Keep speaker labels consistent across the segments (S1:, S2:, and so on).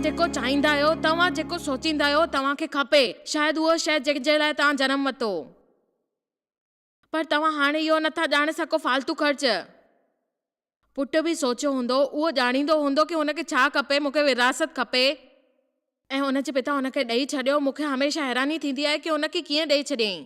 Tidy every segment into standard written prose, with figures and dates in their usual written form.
S1: जेको चाहींदा आहियो, तव्हां जेको सोचींदा आहियो तव्हांखे खपे, शायदि उहो शइ जंहिंजे लाइ तव्हां जनम वरितो, पर तव्हां हाणे इहो नथा ॼाणे सघो फालतू ख़र्च। पुटु बि सोचियो हूंदो, उहो ॼाणींदो हूंदो कि हुनखे छा खपे, मूंखे विरासत खपे, ऐं हुनजे पिता हुनखे ॾेई छॾियो। मूंखे हमेशह हैरानी थींदी आहे कि हुनखे कीअं ॾेई छॾियईं।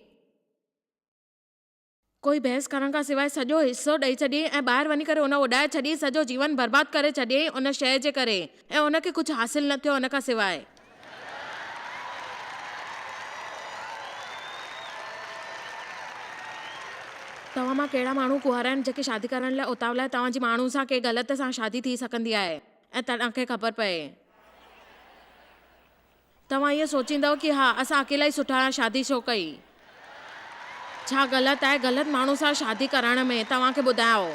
S1: कोई बहस करण खां सवाइ सॼो हिसो ॾेई छॾियईं ऐं ॿाहिरि वञी करे हुन उॾाए छॾी, सॼो जीवन बर्बादु करे छॾियईं उन शइ जे करे, ऐं हुनखे कुझु हासिल न थियो हुन खां सवाइ। तव्हां मां कहिड़ा माण्हू कुंवारा आहिनि जेके शादी करण लाइ उतावला आहे तव्हांजी माण्हू सां के ग़लति सां शादी थी सघंदी आहे ऐं तव्हांखे ख़बर पए। तव्हां इहो सोचींदव कि हा असां अकेला ई सुठा आहियूं, शादी छो कई। छा ग़लति आहे ग़लति माण्हू सां शादी करण में? तव्हांखे ॿुधायो।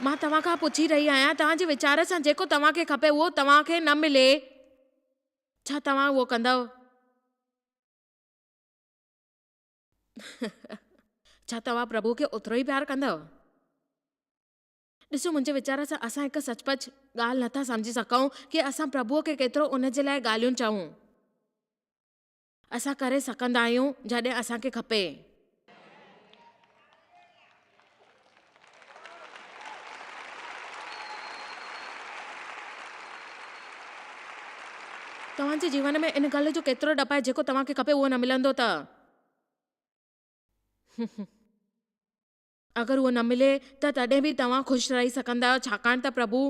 S1: मां तव्हां खां पुछी रही आहियां, तव्हांजे वीचार सां जेको तव्हांखे खपे उहो तव्हांखे न मिले, छा तव्हां उहो कंदव? छा तव्हां प्रभु खे ओतिरो ई प्यार कंदव? ॾिसो, मुंहिंजे वीचार सां असां हिकु सचपच ॻाल्हि नथा सम्झी सघूं कि असां प्रभुअ खे केतिरो उन जे लाइ ॻाल्हियूं चऊं। असां करे सघंदा आहियूं जॾहिं असांखे खपे। तव्हांजे जीवन में इन ॻाल्हि जो केतिरो डपु आहे जेको तव्हांखे खपे उहो न मिलंदो त? अगरि उहो न मिले त तॾहिं बि तव्हां ख़ुशि रही सघंदा आहियो, छाकाणि त प्रभु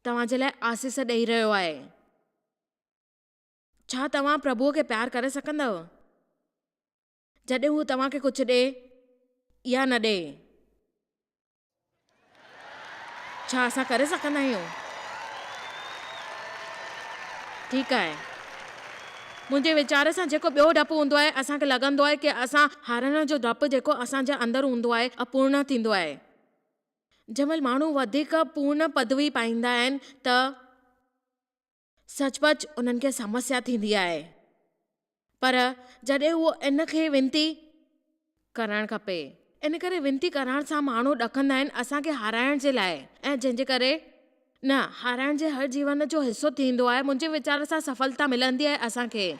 S1: तव्हांजे लाइ आसीस ॾेई रहियो आहे। छा तव्हां प्रभुअ खे प्यार करे सघंदव जॾहिं हू तव्हांखे कुझु ॾे या न ॾे? छा असां करे सघंदा आहियूं? ठीकु आहे। मुंहिंजे वीचार सां जेको ॿियो डपु हूंदो आहे, असांखे लॻंदो आहे कि असां हारण जो डपु जेको असांजे अंदरि हूंदो आहे अपूर्ण थींदो आहे। जंहिंमहिल माण्हू वधीक पूर्ण पदवी पाईंदा आहिनि त सचपच उन्हनि खे समस्या थींदी आहे, पर जॾहिं उहो इन खे विनती करणु खपे। इन करे विनती करण सां माण्हू ॾकंदा आहिनि असांखे हाराइण जे लाइ, ऐं जंहिंजे करे न हाराइण जे हर जीवन जो हिसो थींदो आहे। मुंहिंजे वीचार सां सफलता मिलंदी आहे असांखे।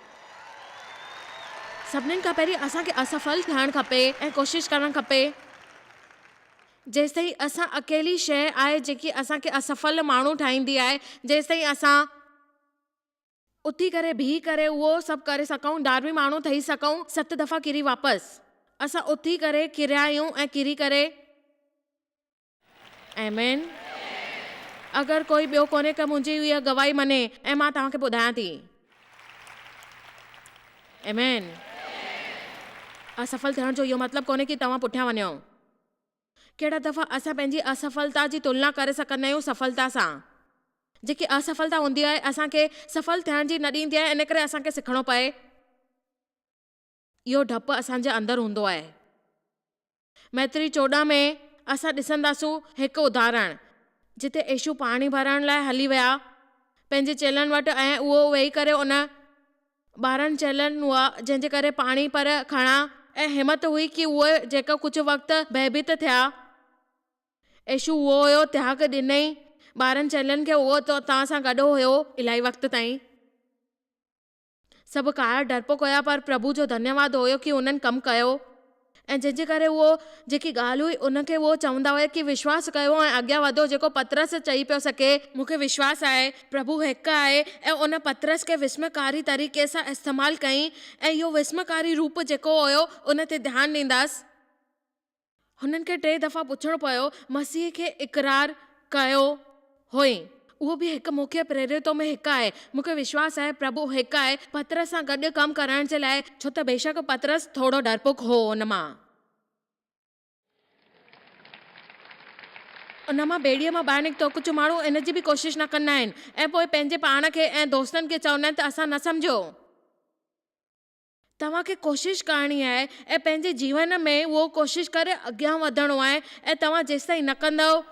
S1: सभिनीनि खां पहिरीं असांखे असफल थियणु खपे ऐं कोशिशि करणु खपे। जेसिताईं असां अकेली शइ आहे जेकी असांखे असफल माण्हू ठाहींदी आहे, जेसिताईं असां उथी करे बीही करे उहो सभु करे सघूं, धार्मी माण्हू ठही सघूं, 7 दफ़ा किरी वापसि। असां उथी करे किरिया आहियूं ऐं किरी करे आमेन। अगरि कोई ॿियो कोन्हे त मुंहिंजी इहा गवाही मने ऐं मां तव्हांखे ॿुधायां थी। आमेन। असफल थियण जो इहो मतिलबु कोन्हे कि तव्हां पुठियां वञो। कहिड़ा दफ़ा असां पंहिंजी असफलता जी तुलना करे सघंदा आहियूं सफलता सां। जेकी असफलता हूंदी आहे असांखे सफल थियण जी न ॾींदी आहे, इन करे असांखे सिखणो पए। इहो डपु असांजे अंदरि हूंदो आहे। मैत्री 14 में असां ॾिसंदासूं हिकु उदाहरण जिते यीशु पाणी भरण लाइ हली विया पंहिंजे चेलनि वटि, ऐं उहो वेही करे उन 12 चेलनि हुआ जंहिंजे करे पाणी पर खणा, ऐं हिमत हुई कि उहे जेको कुझु वक़्तु भयभीत थिया, यीशु उहो हुयो त्याग ॾिनई 12 चेलनि खे। उहो त तव्हां सां गॾु हुयो इलाही वक़्तु ताईं। सभु कार डरपोक हुया, पर प्रभु जो धन्यवाद हुयो कि उन्हनि कमु कयो, ऐं जंहिंजे करे उहो जेकी ॻाल्हि हुई उनखे उहो चवंदा हुया कि विश्वास कयो ऐं अॻियां वधो। जेको पतरस चई पियो सघे मूंखे विश्वास आहे प्रभु हिकु आहे, ऐं उन पतरस खे विस्मकारी तरीक़े सां इस्तेमालु कई, ऐं इहो विस्मकारी रूप जेको हुयो उन ते ध्यानु ॾींदासीं। हुननि खे 3 दफ़ा पुछणो पियो, मसीह खे इक़रार कयो हुई। उहो बि हिकु मुख्य प्रेरितों में हिकु आहे। मूंखे विश्वास आहे प्रभु हिकु आहे पतरस सां गॾु कमु करण जे लाइ, छो त बेशक पतरस थोरो डरपोक हो। उन मां ॿेड़ीअ मां ॿाहिरि निकितो। कुझु माण्हू इन जी बि कोशिशि न कंदा आहिनि ऐं पोइ पंहिंजे पाण खे ऐं दोस्तनि खे चवंदा आहिनि त असां न सम्झो। तव्हांखे कोशिशि करणी आहे ऐं पंहिंजे जीवन में उहो कोशिशि करे अॻियां वधणो आहे, ऐं तव्हां जेसिताईं न कंदव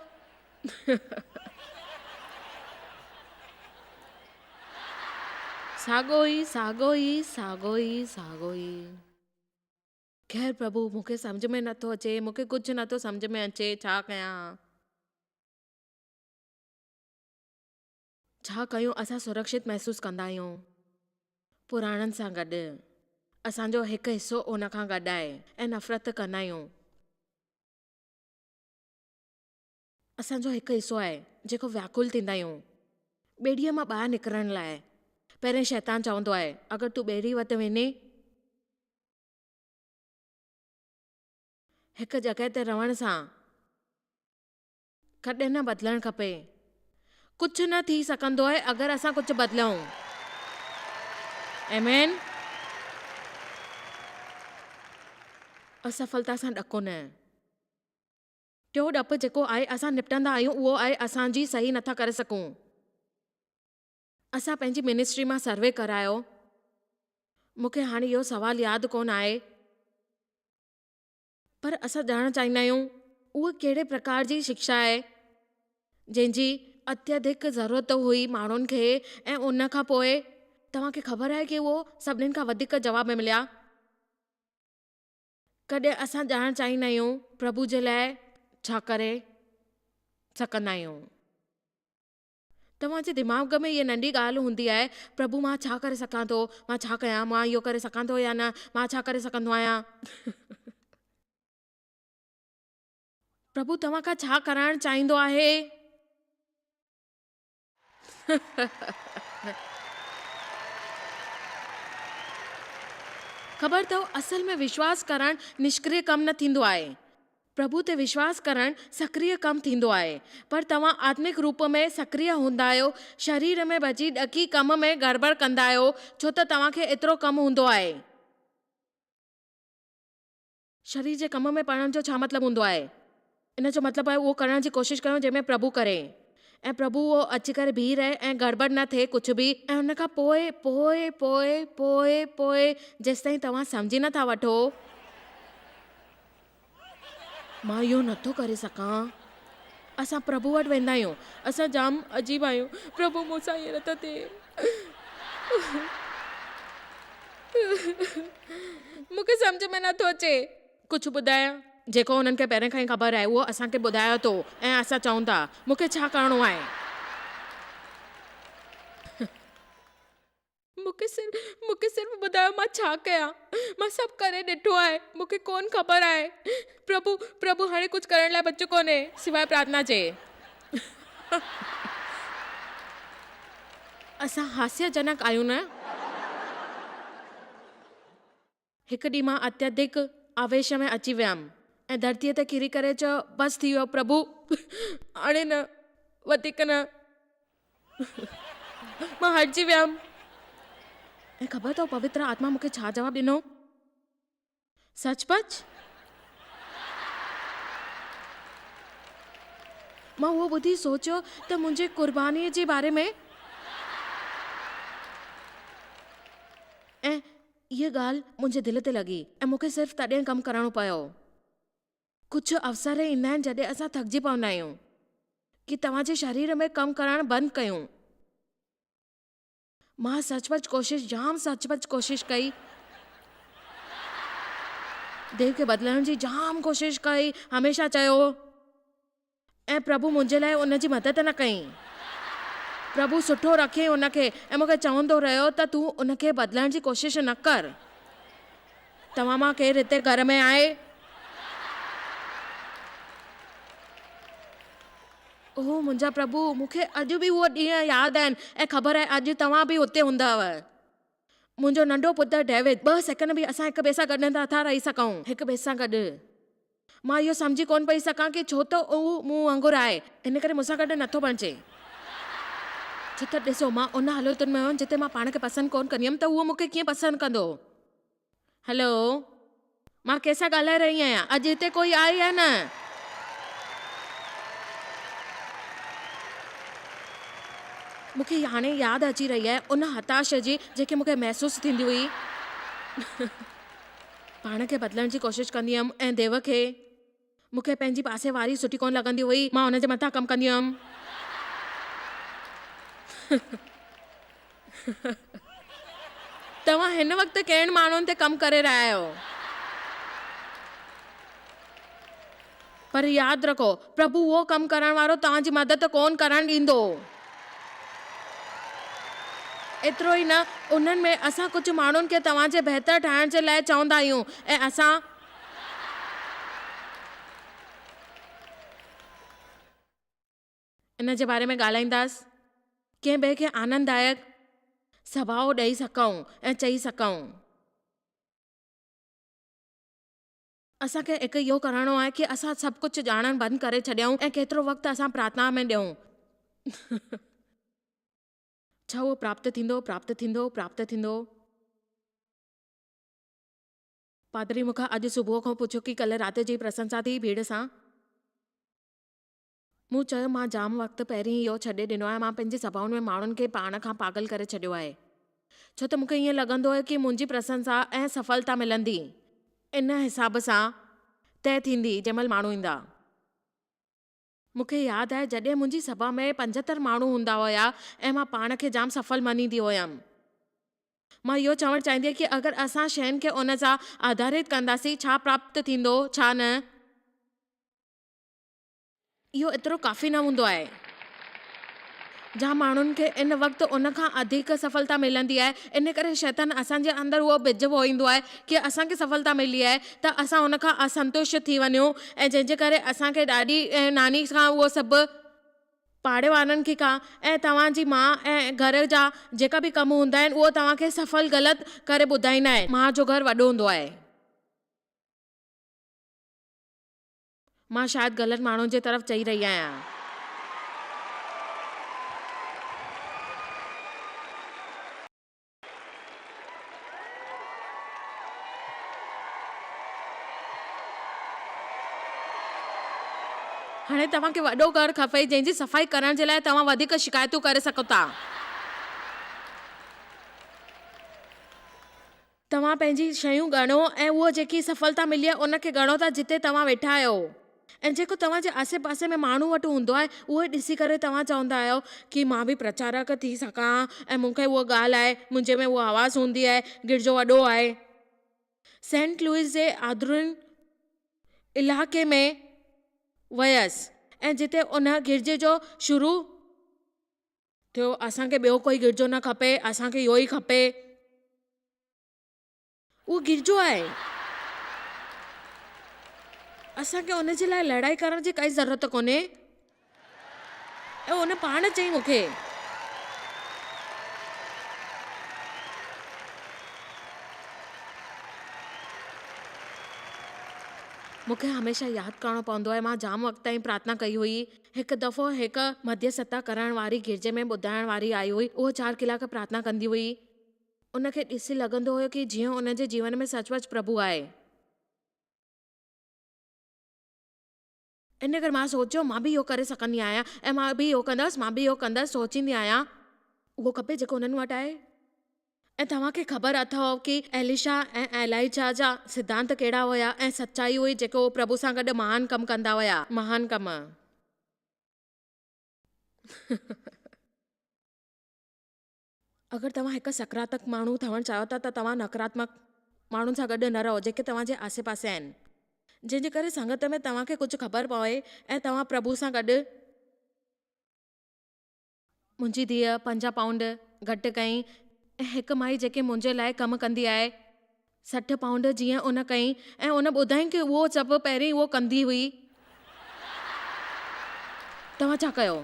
S1: साॻो ई। ख़ैर प्रभु मूंखे सम्झ में नथो अचे, मूंखे कुझु नथो सम्झ में अचे, छा कयां? छा कयूं असां सुरक्षित महसूस कंदा आहियूं पुराणनि सां गॾु। असांजो हिकु हिसो उन खां गॾु आहे ऐं नफ़रत कंदा आहियूं। असांजो हिकु हिसो आहे जेको व्याकुल थींदा आहियूं ॿेड़ीअ मां ॿाहिरि निकिरण लाइ। पहिरें शैतान चवंदो आहे अगरि तूं ॿेड़ी वटि वञे, हिकु जॻह ते रहण सां कॾहिं न बदिलणु खपे। कुझु न थी सघंदो आहे अगरि असां कुझु बदिलियूं। आमीन। असफलता सां ॾको न। टियों डपु जेको आहे असां निपटंदा आहियूं उहो आहे असांजी सही नथा करे सघूं। असां पंहिंजी मिनिस्ट्री मां सर्वे करायो। मूंखे हाणे इहो सुवालु यादि कोन आहे, पर असां ॼाणणु चाहींदा आहियूं उहा कहिड़े प्रकार जी शिक्षा आहे जंहिंजी अत्यधिक ज़रूरत हुई माण्हुनि खे, ऐं उन खां पोइ तव्हांखे ख़बर आहे कि उहो सभिनीनि खां वधीक जवाब में मिलिया। कॾहिं असां ॼाणणु चाहींदा आहियूं प्रभु जे लाइ छा करे सघंदा आहियूं। तव्हांजे दिमाग़ में इहा नंढी ॻाल्हि हूंदी आहे, प्रभु मां छा करे सघां थो, मां छा कयां, मां इहो करे सघां थो या न, मां छा करे सघंदो आहियां। प्रभु तव्हां खां छा कराइणु चाहींदो आहे। ख़बर अथव असल में विश्वास करणु निष्क्रिय कमु न थींदो आहे। प्रभु ते विश्वास करणु सक्रिय कमु थींदो आहे। पर तव्हां आत्मिक रूप में सक्रिय हूंदा आहियो, शरीर में भॼी ॾकी कम में गड़बड़ कंदा आहियो, छो त तव्हांखे एतिरो कमु हूंदो आहे। शरीर जे कम में पढ़ण जो छा मतिलबु हूंदो आहे? इन जो मतिलबु आहे उहो करण जी कोशिशि कयूं जंहिंमें प्रभु करे, ऐं प्रभु उहो अची करे बीह रहे ऐं गड़बड़ न थिए कुझु बि। ऐं हुन खां पोइ पोइ पोइ पोइ पोइ जेसिताईं तव्हां सम्झी नथा वठो मां इहो नथो करे सघां, असां प्रभु वटि वेंदा आहियूं। असां जाम अजीब आहियूं। प्रभु मूंसां ईअं नथो थिए, मूंखे सम्झ में नथो अचे, कुझु ॿुधायां। जेको हुननि खे पहिरें खां ई ख़बर आहे उहो असांखे ॿुधायो थो ऐं असां चऊं था मूंखे छा करिणो आहे। मूंखे सिर्फ़ ॿुधायो मां छा कयां। मां सभु करे ॾिठो आहे, मूंखे कोन ख़बर आहे। प्रभु हाणे कुझु करण लाइ बचियो कोन्हे सिवाय प्रार्थना जे। असां हास्यजनक आहियूं न। हिकु ॾींहुं मां अत्यधिक आवेश में अची वियमि ऐं धरतीअ ते किरी करे चयो बसि थी वियो प्रभु, हाणे न, वधीक न। मां हटिजी वियमि। ऐं ख़बर अथव पवित्र आत्मा मूंखे छा जवाबु ॾिनो? सचपच मां उहो ॿुधी सोचियो त मुंहिंजे क़ुर्बानीअ जे बारे में, ऐं इहा ॻाल्हि मुंहिंजे दिलि ते लॻी ऐं मूंखे सिर्फ़ु तॾहिं कमु करणो पियो। कुझु अवसर ईंदा आहिनि जॾहिं असां थकिजी पवंदा आहियूं कि तव्हांजे शरीर में कमु करणु बंदि कयूं। मां जाम सचपच कोशिशि कई, देव खे बदिलण जी जाम कोशिशि कई, हमेशह चयो, ऐं प्रभु मुंहिंजे लाइ उन जी मदद न कई। प्रभु सुठो रखे उनखे ऐं मूंखे चवंदो रहियो त तूं उनखे बदिलण जी कोशिशि न कर। तव्हां मां केरु हिते घर में आहे? ओह मुंहिंजा प्रभु, मूंखे अॼु बि उहो ॾींहं यादि आहिनि ऐं ख़बर आहे अॼु तव्हां बि हुते हूंदव। मुंहिंजो नंढो पुटु डेविड, 2 सेकंड बि असां हिक ॿिए सां गॾु नथा रही सघूं, हिक ॿिए सां गॾु। मां इहो सम्झी कोन पई सघां कि छो त उहो मूं वांगुरु आहे, इन करे मूंसां गॾु नथो बणिजे। छो त ॾिसो, मां उन हालतुनि में हुयमि जिते मां पाण खे पसंदि कोन कंदी हुयमि, त उहो मूंखे कीअं पसंदि कंदो। हेलो, मां कंहिंसां ॻाल्हाए रही आहियां? अॼु हिते कोई आहे या न? मूंखे हाणे यादि अची रही आहे उन हताश जी जेके मूंखे महसूसु थींदी हुई। पाण खे बदिलण जी कोशिशि कंदी हुयमि ऐं देव खे, मूंखे पंहिंजी पासे वारी सुठी कोन लॻंदी हुई, मां हुन जे मथां कमु कंदी हुयमि। तव्हां हिन वक़्तु कहिड़े माण्हुनि ते कमु करे रहिया आहियो? पर यादि रखो, प्रभु उहो कमु करण वारो तव्हांजी मदद कोन करणु ॾींदो। एतिरो ई न, उन्हनि में असां कुझु माण्हुनि खे तव्हांजे बहितर ठाहिण जे लाइ चवंदा आहियूं ऐं असां इन जे बारे में ॻाल्हाईंदासीं, कंहिं ॿिए खे आनंददायक स्वभाव ॾेई सघूं ऐं चई सघूं। असांखे हिकु इहो करणो आहे कि असां सभु कुझु ॼाणणु बंदि करे छॾियूं ऐं केतिरो वक़्तु असां प्रार्थना में ॾियूं। छा उहो प्राप्त थींदो, प्राप्त थींदो, प्राप्त थींदो? पादरी मूंखां अॼु सुबुह खां पुछियो कि कल्ह राति जी प्रशंसा थी भीड़ सां। मूं चयो मां जाम वक़्तु पहिरीं इहो छॾे ॾिनो आहे। मां पंहिंजी सभाउनि में माण्हुनि खे पाण खां पागल करे छॾियो आहे, छो त मूंखे ईअं लॻंदो आहे कि मुंहिंजी प्रशंसा ऐं सफलता मिलंदी इन हिसाब सां तय थींदी जंहिंमहिल माण्हू ईंदा। मूंखे यादि आहे जॾहिं मुंहिंजी सभा में 75 माण्हू हूंदा हुया ऐं मां पाण खे जाम सफल मञींदी हुयमि। मां इहो चवणु चाहींदी आहियां कि अगरि असां शयुनि खे उन सां आधारित कंदासीं, छा प्राप्त थींदो छा न, इहो एतिरो काफ़ी न हूंदो आहे। जाम माण्हुनि खे इन वक़्तु उन खां वधीक सफलता मिलंदी आहे। इन करे शैतान असांजे अंदरि उहो बिज बोईंदो आहे कि असांखे सफलता मिली आहे त असां उन खां असंतुष्ट थी वञूं ऐं जंहिंजे करे असांखे ॾाढी नानी खां उहो सभु पाड़े वारनि खे खां ऐं तव्हांजी माउ ऐं घर जा जेका बि कम हूंदा आहिनि उहो तव्हांखे सफल ग़लति करे ॿुधाईंदा आहिनि। माउ जो घर वॾो हूंदो आहे। मां शायदि ग़लति माण्हुनि जे तरफ़ चई रही आहियां। हाणे तव्हांखे वॾो घरु खपे जंहिंजी सफ़ाई करण जे लाइ तव्हां वधीक शिकायतूं करे सघो था। तव्हां पंहिंजी शयूं ॻणो ऐं उहो जेकी सफलता मिली आहे उनखे ॻणो था जिते तव्हां वेठा आहियो। ऐं जेको तव्हांजे आसे पासे में माण्हू वटि हूंदो आहे उहो ॾिसी करे तव्हां चवंदा आहियो कि मां बि प्रचारक थी सघां ऐं मूंखे उहा ॻाल्हि आहे, मुंहिंजे में उहा आवाज़ हूंदी आहे, गिरजो वॾो आहे। सेंट लुइस जे आदरुन इलाइक़े में वयसि ऐं जिते उन गिरजे जो शुरू थियो, असांखे ॿियो कोई गिरजो न खपे, असांखे इहो ई खपे। उहो गिरजो आहे। असांखे उन जे लाइ लड़ाई करण जी काई ज़रूरत कोन्हे। ऐं उन पाण चई मूंखे मूंखे हमेशह यादि करणो पवंदो आहे, मां जाम वक़्त ताईं प्रार्थना कई हुई। हिकु दफ़ो हिकु मध्यस्थता करण वारी गिरजे में ॿुधाइण वारी आई हुई। उहो 4 कलाक प्रार्थना कंदी हुई। उनखे ॾिसी लॻंदो हुयो कि जीअं उन जे जीवन में सचमुच प्रभु आहे। इन करे मां सोचियो मां बि इहो करे सघंदी आहियां ऐं मां बि इहो कंदसि, मां बि इहो कंदसि। सोचींदी आहियां उहो खपे जेको उन्हनि वटि आहे। ऐं तव्हांखे ख़बर अथव कि एलिशा ऐं एलाइजा जा सिद्धांत कहिड़ा हुया ऐं सच्चाई हुई जेको प्रभु सां गॾु महान कमु कंदा हुया, महान कम। अगरि तव्हां हिकु सकारात्मक माण्हू ठहणु चाहियो था त तव्हां नकारात्मक माण्हुनि सां गॾु न रहो जेके तव्हांजे आसे पासे आहिनि, जंहिंजे करे संगत में तव्हांखे कुझु ख़बर पवे ऐं तव्हां प्रभु सां गॾु। मुंहिंजी धीअ 5 पाउंड घटि कई ऐं हिकु माई जेके मुंहिंजे लाइ कमु कंदी आहे 60 पाउंड जीअं उन कई ऐं उन ॿुधाईं कि उहो सभु पहिरीं उहो कंदी हुई। तव्हां छा कयो?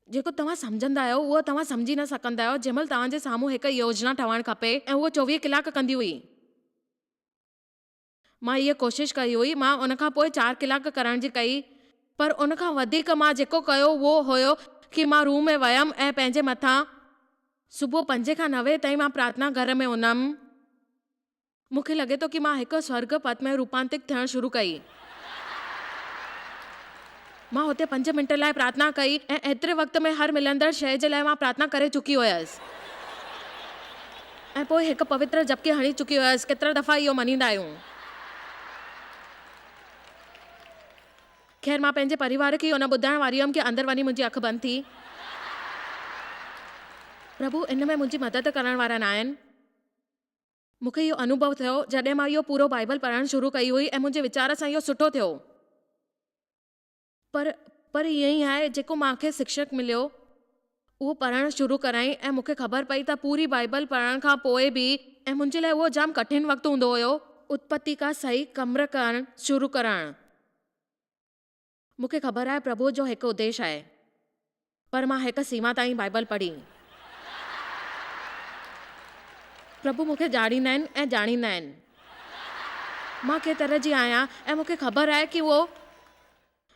S1: जेको तव्हां सम्झंदा आहियो उहो तव्हां सम्झी न सघंदा आहियो जंहिंमहिल तव्हांजे साम्हूं हिकु योजना ठहणु खपे ऐं उहो 24 कलाक कंदी हुई। मां इहा कोशिशि कई हुई, मां उन खां पोइ 4 कलाक करण जी कई, पर उन खां वधीक मां जेको कयो उहो हुयो कि मां रूम में वयमि ऐं पंहिंजे मथां सुबुह 5 खां 9 ताईं मां प्रार्थना घर में हुनमि। मूंखे लॻे थो कि मां हिकु स्वर्ग पथ में रूपांतरित थियणु शुरू कई। मां हुते 5 मिंट लाइ प्रार्थना कई ऐं एतिरे वक़्त में हर मिलंदड़ शइ जे लाइ मां प्रार्थना करे चुकी हुयसि ऐं पोइ हिकु पवित्र जपकी हणी चुकी हुयसि। केतिरा दफ़ा इहो मञींदा आहियूं। ख़ैर मां पंहिंजे परिवार खे इहो न ॿुधाइण वारी हुयमि कि अंदरि वञी मुंहिंजी अखि बंदि थी। प्रभु इन में मुंहिंजी मदद करण वारा न आहिनि। मूंखे इहो अनुभव थियो जॾहिं मां इहो पूरो बाइबल पढ़णु शुरू कई हुई ऐं मुंहिंजे वीचार सां इहो सुठो थियो। पर ईअं ई आहे जेको मूंखे शिक्षक मिलियो उहो पढ़णु शुरू कराई ऐं मूंखे ख़बर पई त पूरी बाइबल पढ़ण खां पोइ बि ऐं मुंहिंजे लाइ उहो जाम कठिन वक़्तु हूंदो हुयो उत्पत्ति का सही कमु करणु शुरू करणु। मूंखे ख़बर आहे प्रभु जो हिकु उद्देश्य आहे, पर मां हिकु सीमा ताईं बाइबल पढ़ी। प्रभु मूंखे ॼाणींदा आहिनि ऐं ॼाणींदा आहिनि मां कंहिं तरह जी आहियां, ऐं मूंखे ख़बर आहे कि उहो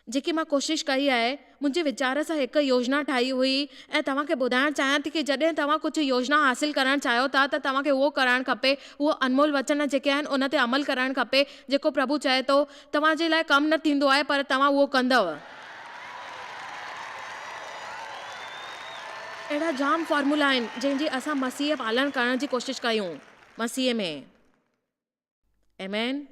S1: जेकी मां कोशिशि कई आहे मुंहिंजे वीचार सां हिकु योजना ठाही हुई। ऐं तव्हांखे ॿुधाइणु चाहियां थी कि जॾहिं तव्हां कुझु योजना हासिल करणु चाहियो था त तव्हांखे उहो करणु खपे, उहो अनमोल वचन जेके आहिनि उन ते अमल करणु खपे जेको प्रभु चए थो। तव्हांजे लाइ कमु न थींदो आहे पर तव्हां उहो कंदव। अहिड़ा जाम फॉर्मूला आहिनि जंहिंजी असां मसीह पालन करण जी कोशिशि कयूं मसीह में। आमीन।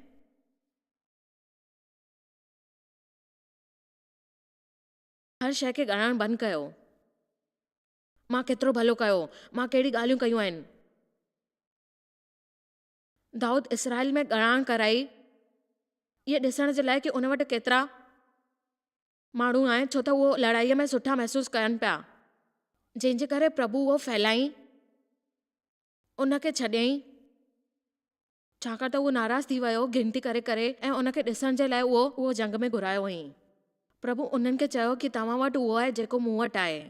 S1: हर शइ खे ॻणणु बंदि कयो। मां केतिरो भलो कयो, मां कहिड़ी ॻाल्हियूं कयूं आहिनि। दाऊद इसराइल में ॻणाण कराई इहे ॾिसण जे लाइ कि उन वटि केतिरा माण्हू आहिनि, छो त उहो लड़ाईअ में सुठा महसूसु कनि पिया, जंहिंजे करे प्रभु उहो फैलाई उनखे छॾियईं, छाकाणि त उहो नाराज़ थी वियो गिनती करे करे ऐं उनखे ॾिसण जे लाइ उहो जंग में घुरायो हुई। प्रभु उन्हनि खे चयो कि तव्हां वटि उहो आहे जेको मूं वटि आहे,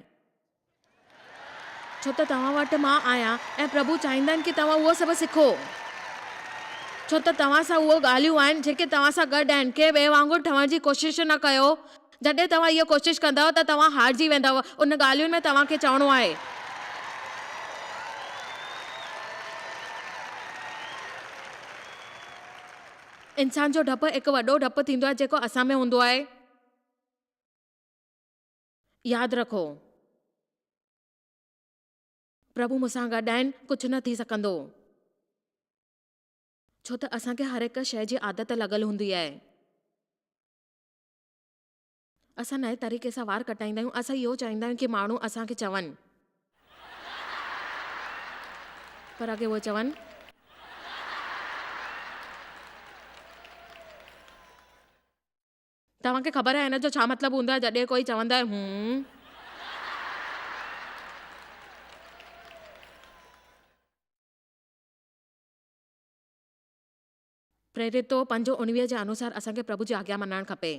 S1: छो त तव्हां वटि मां आहियां। ऐं प्रभु चाहींदा आहिनि कि तव्हां उहो सभु सिखो, छो त तव्हां सां उहो ॻाल्हियूं आहिनि जेके तव्हां सां गॾु आहिनि। के ॿिए वांगुरु ठहण जी कोशिशि न कयो। जॾहिं तव्हां इहो कोशिशि कंदव त तव्हां हारजी वेंदव। उन ॻाल्हियुनि में तव्हांखे चवणो आहे इंसान जो डपु हिकु वॾो डपु थींदो आहे जेको असां में हूंदो आहे। यादि रखो प्रभु मूंसां गॾु आहिनि, कुझु न थी सघंदो, छो त असांखे हर हिकु शइ जी आदत लॻल हूंदी आहे। असां नए तरीक़े सां वार कटाईंदा आहियूं। असां इहो चाहींदा आहियूं कि माण्हू असांखे चवनि, पर अॻे उहे चवनि तव्हांखे ख़बर आहे हिन जो छा मतिलबु हूंदो आहे जॾहिं कोई चवंदा आहे प्रेरितो 5:19 जे अनुसार असांखे प्रभु जी आज्ञा मञणु खपे।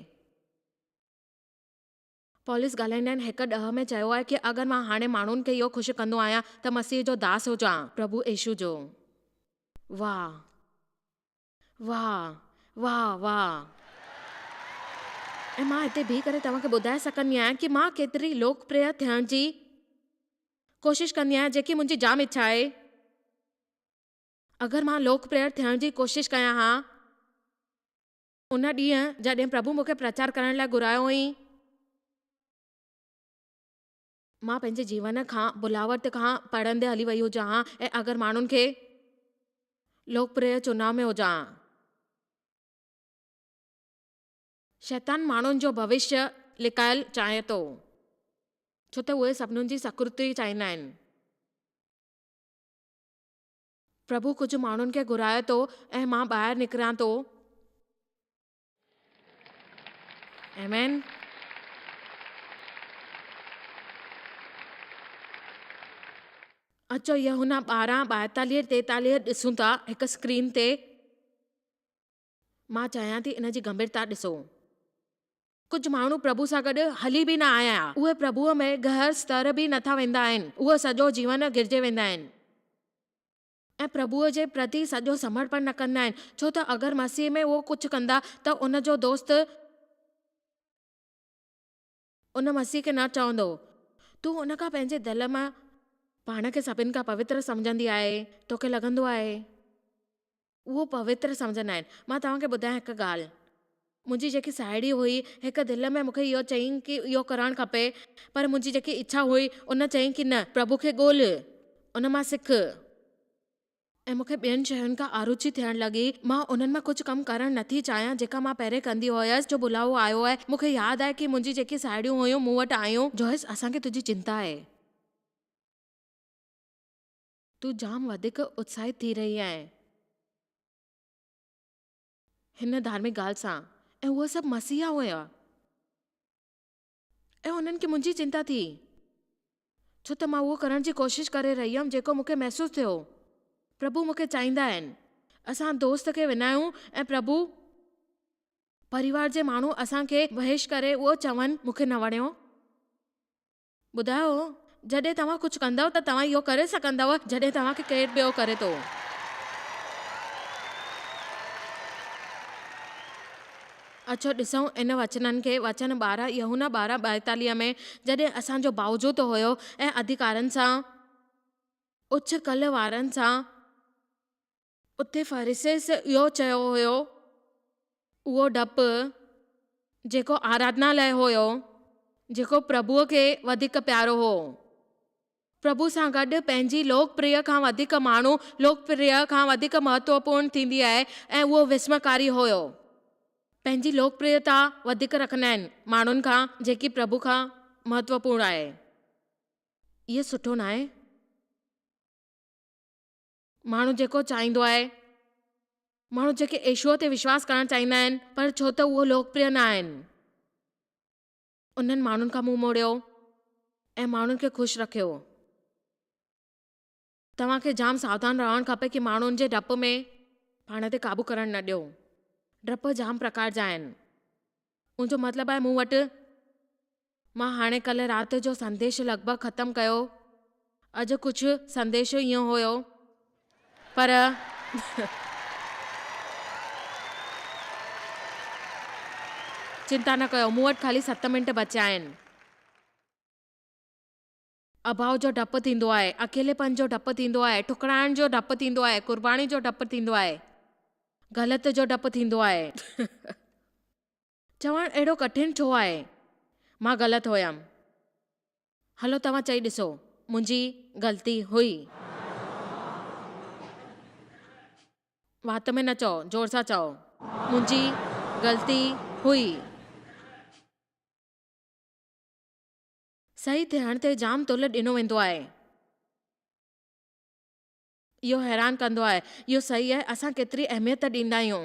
S1: पॉलिस ॻाल्हाईंदा आहिनि 1:10 में चयो आहे कि अगरि मां हाणे माण्हुनि खे इहो ख़ुशि कंदो आहियां त मसीह जो दास हुजां, प्रभु यीशु जो। वाह वाह वाह वाह। ऐं मां हिते बीह करे तव्हांखे ॿुधाए सघंदी आहियां कि मां केतिरी लोकप्रिय थियण जी कोशिशि कंदी आहियां, जेकी मुंहिंजी जाम इच्छा आहे। अगरि मां लोकप्रिय थियण जी कोशिशि कयां हा, उन ॾींहुं जॾहिं प्रभु मूंखे प्रचार करण लाइ घुरायो हुई, मां पंहिंजे जीवन खां बुलावट खां पढ़ंदे हली वई हुजां हा। ऐं अगरि माण्हुनि खे लोकप्रिय चुनाव में हुजां, शैतान माण्हुनि जो भविष्य लिकायल चाहे थो, छो त उहे सभिनीनि जी सकृति चाहींदा आहिनि। प्रभु कुझु माण्हुनि खे घुराए थो ऐं मां ॿाहिरि निकिरां थो। आमीन। अचो यूहन्ना 12:42-43 ॾिसूं था हिकु स्क्रीन ते। मां चाहियां थी इन जी गंभीरता ॾिसो। कुझु माण्हू प्रभु सां गॾु हली बि न आया, उहे प्रभुअ में गहर स्तर बि नथा वेंदा आहिनि, उहे सॼो जीवन गिरजे वेंदा आहिनि ऐं प्रभुअ जे प्रति सॼो समर्पण न कंदा आहिनि, छो त अगरि मसीह में उहो कुझु कंदा त उन जो दोस्त उन मसीह खे न चवंदो तूं उन खां पंहिंजे दिलि मां पाण खे सभिनि खां पवित्र सम्झंदी आहे, तोखे लॻंदो आहे। उहो पवित्र सम्झंदा आहिनि। मां तव्हांखे ॿुधायां हिकु ॻाल्हि, मुंहिंजी जेकी साहेड़ी हुई हिकु दिलि में मूंखे इहो चयईं कि इहो करणु खपे, पर मुंहिंजी जेकी इच्छा हुई उन चयईं कि न, प्रभु खे ॻोल्हि, उन मां सिख। ऐं मूंखे ॿियनि शयुनि खां आरुचि थियणु लॻी। मां उन्हनि मां कुझु कमु करणु नथी चाहियां जेका मां पहिरें कंदी हुयसि, जो बुलावो आयो आहे। मूंखे यादि आहे कि मुंहिंजी जेकी साहेड़ियूं हुयूं मूं वटि आयूं, जोइस असांखे तुंहिंजी चिंता आहे, तूं जाम वधीक उत्साहित थी रही आहे हिन धार्मिक ॻाल्हि सां। ऐं उहे सभु मसीहा हुया ऐं उन्हनि खे मुंहिंजी चिंता थी, छो त मां उहो करण जी कोशिश करे रही हुयमि जेको मूंखे महसूसु थियो। प्रभु मूंखे चाहींदा आहिनि असां दोस्त खे विञायूं ऐं प्रभु परिवार जे माण्हू असांखे वहेश करे उहो चवनि मूंखे न वणियो। ॿुधायो, जॾहिं तव्हां कुझु कंदव त तव्हां इहो करे सघंदव जॾहिं तव्हांखे केरु ॿियो करे थो। अचो ॾिसूं इन वचननि खे। वचन 12 यूहन्ना 12:42 में, जॾहिं असांजो बावजूद हुयो ऐं अधिकारनि सां उच्च कल वारनि सां उते फरीसेस इहो चयो हुयो, उहो डपु जेको आराधनालय हुयो, जेको प्रभुअ खे वधीक प्यारो हो। प्रभु सां गॾु पंहिंजी लोकप्रिय खां वधीक माण्हू लोकप्रिय खां वधीक महत्वपूर्ण थींदी आहे ऐं उहो विस्मकारी हुयो। पंहिंजी लोकप्रियता वधीक रखंदा आहिनि माण्हुनि खां जेकी प्रभु खां महत्वपूर्ण आहे। इहो सुठो न आहे। माण्हू जेको चाहींदो आहे, माण्हू जेके यीशुअ ते विश्वास करणु चाहींदा आहिनि पर छो त उहो लोकप्रिय न आहिनि, उन्हनि माण्हुनि खां मुंहुं मोड़ियो ऐं माण्हुनि खे ख़ुशि रखियो। तव्हांखे जाम सावधान रहणु खपे कि माण्हुनि जे डप में पाण ते काबू करणु न ॾियो। डप जाम प्रकार जा आहिनि। मुंहिंजो मतिलबु आहे मूं वटि, मां हाणे कल्ह राति जो संदेश लॻभॻि ख़तमु कयो। अॼु कुझु संदेश ईअं हुयो पर चिंता न कयो, मूं वटि ख़ाली 7 मिंट बचिया आहिनि। अभाव जो डपु थींदो आहे, अकेलेपन जो डपु थींदो आहे, ठुकराइण जो डपु थींदो आहे, कुर्बानी जो डपु थींदो आहे, ग़लति जो डपु थींदो आहे। चवणु अहिड़ो कठिन छो आहे? मां ग़लति हुयमि। हलो तव्हां चई ॾिसो, मुंहिंजी ग़लती हुई। वात में न चओ, जोर सां चओ, मुंहिंजी ग़लती हुई। सही थियण ते जाम तुल ॾिनो वेंदो आहे। इहो हैरान कंदो आहे। इहो सही आहे, असां केतिरी अहमियत ॾींदा आहियूं।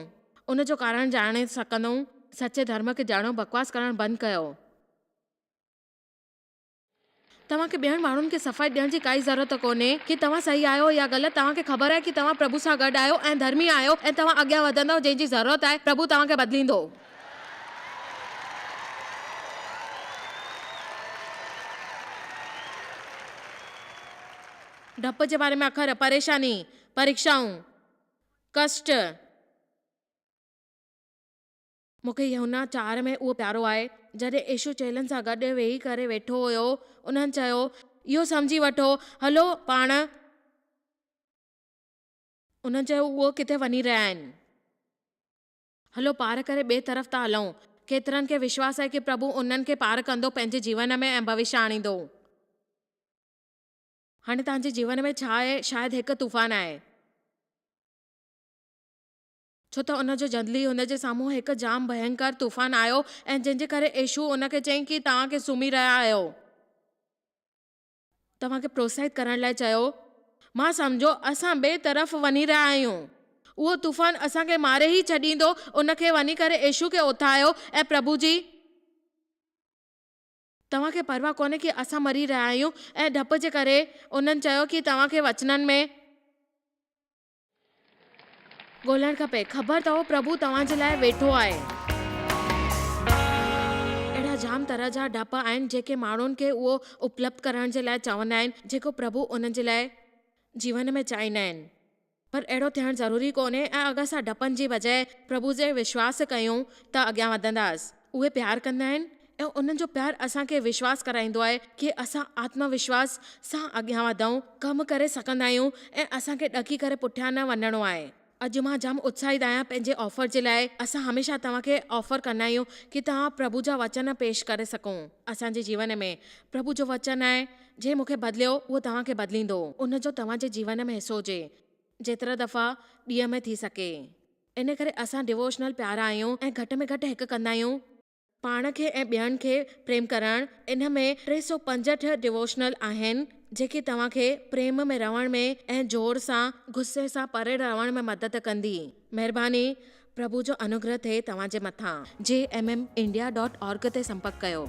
S1: उन जो कारण ॼाणे सघंदऊं। सचे धर्म खे ॼाणो, बकवास करणु बंदि कयो। तव्हांखे ॿियनि माण्हुनि खे सफ़ाई ॾियण जी काई ज़रूरत कोन्हे कि तव्हां सही आहियो या ग़लति। तव्हांखे ख़बर आहे कि तव्हां प्रभु सां गॾु आहियो ऐं धर्मी आहियो ऐं तव्हां अॻियां वधंदव। जंहिंजी ज़रूरत आहे प्रभु तव्हांखे बदिलींदो। डप जे बारे में अखर, परेशानी, परीक्षाऊं, कष्ट। मूंखे यूहन्ना 4 में उहो प्यारो आहे जॾहिं यीशु चेलनि सां गॾु वेही करे वेठो हुयो। उन्हनि चयो, इहो सम्झी वठो, हलो पाण। उन्हनि चयो उहो किथे वञी रहिया आहिनि, हलो पार करे ॿिए तरफ़ था हलूं। केतिरनि खे विश्वास आहे कि प्रभु उन्हनि खे पार कंदो पंहिंजे जीवन में ऐं भविष्य आणींदो। हाणे तव्हांजे जीवन में छा आहे? शायदि हिकु तूफ़ान आहे, छो त उनजो जल्दी हुनजे साम्हूं हिकु जाम भयंकर तूफ़ान आयो ऐं जंहिंजे करे यीशु उनखे चयईं कि तव्हांखे सुम्ही रहिया आहियो। तव्हांखे प्रोत्साहित करण लाइ चयो, मां सम्झो असां ॿिए तरफ़ वञी रहिया आहियूं। उहो तूफ़ान असांखे मारे ई छॾींदो। उनखे वञी करे यीशु खे उथायो ऐं प्रभु जी, तव्हांखे परवाह कोन्हे कि असां मरी रहिया आहियूं। ऐं डप जे करे उन्हनि चयो कि तव्हांखे वचननि में ॻोल्हणु खपे। ख़बर अथव प्रभु तव्हांजे लाइ वेठो आहे। अहिड़ा जाम तरह जा डप आहिनि जेके माण्हुनि खे उहो उपलब्ध करण जे लाइ चवंदा आहिनि जेको प्रभु उन्हनि जे लाइ जीवन में चाहींदा आहिनि। पर अहिड़ो थियणु ज़रूरी कोन्हे। ऐं अगरि असां डपनि जी बजाए प्रभु जे विश्वास कयूं त अॻियां वधंदासीं। उहे प्यार कंदा आहिनि ऐं उन्हनि जो प्यार असांखे विश्वास कराईंदो आहे कि असां आत्मविश्वास सां अॻियां वधूं, कमु करे सघंदा आहियूं ऐं असांखे ॾकी करे पुठियां न वञिणो आहे। अॼु मां जाम उत्साहित आहियां पंहिंजे ऑफर जे लाइ। असां हमेशह तव्हांखे ऑफर कंदा आहियूं कि तव्हां प्रभु जा वचन पेश करे सघूं असांजे जीवन में। प्रभु जो वचन आहे, जे मूंखे बदिलियो उहो तव्हांखे बदिलींदो। उनजो तव्हांजे जीवन में हिसो हुजे जेतिरा दफ़ा ॾींहं में थी सघे। इन करे असां डिवोशनल प्यारा आहियूं ऐं घटि में घटि हिकु कंदा आहियूं पाण खे ऐं ॿियनि खे प्रेम करणु। इन में 365 डिवोशनल आहिनि जेके तव्हांखे प्रेम में रहण में ऐं जोर सां गुस्से सां परे रहण में मदद कंदी। महिरबानी, प्रभु जो अनुग्रह थिए तव्हांजे मथां। jmmindia.org ते संपर्क कयो।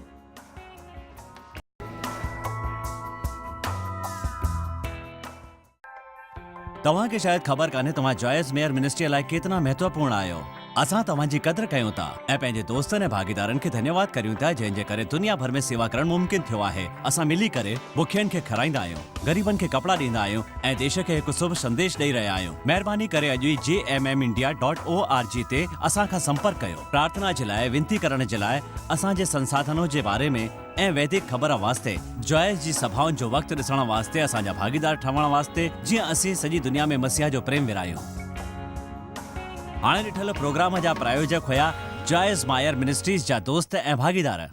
S2: तव्हांखे शायदि ख़बर कान्हे तव्हां जॉयस मेयर मिनिस्ट्री लाइ केतिरा महत्वपूर्ण आहियो। असां तव्हांजी क़दुरु कयूं था ऐं पंहिंजे दोस्तनि ऐं भागीदारनि खे धन्यवाद करियूं था जंहिंजे करे दुनिया भर में सेवा करणु मुमकिन थियो आहे। असां मिली करे बुखियनि खे खाराईंदा आहियूं, ग़रीबनि खे कपिड़ा ॾींदा आहियूं ऐं देश खे हिकु शुभ संदेश ॾेई रहिया आहियूं। महिरबानी करे अॼु ई jmmindia.org ते असां खां संपर्क कयो। प्रार्थना जे लाइ, विनती करण जे लाइ, असांजे संसाधनों जे बारे में ऐं वैदिक ख़बर वास्ते, जॉयस जी सभाउनि जो वक़्तु ॾिसण वास्ते, असांजा भागीदार ठहण वास्ते, जीअं असीं सॼी दुनिया में मसीहा जो प्रेम विरायूं। हाणे ॾिठल प्रोग्राम जा प्रायोजक हुया जॉयस मायर मिनिस्ट्रीज़ जा दोस्त ऐं भागीदार।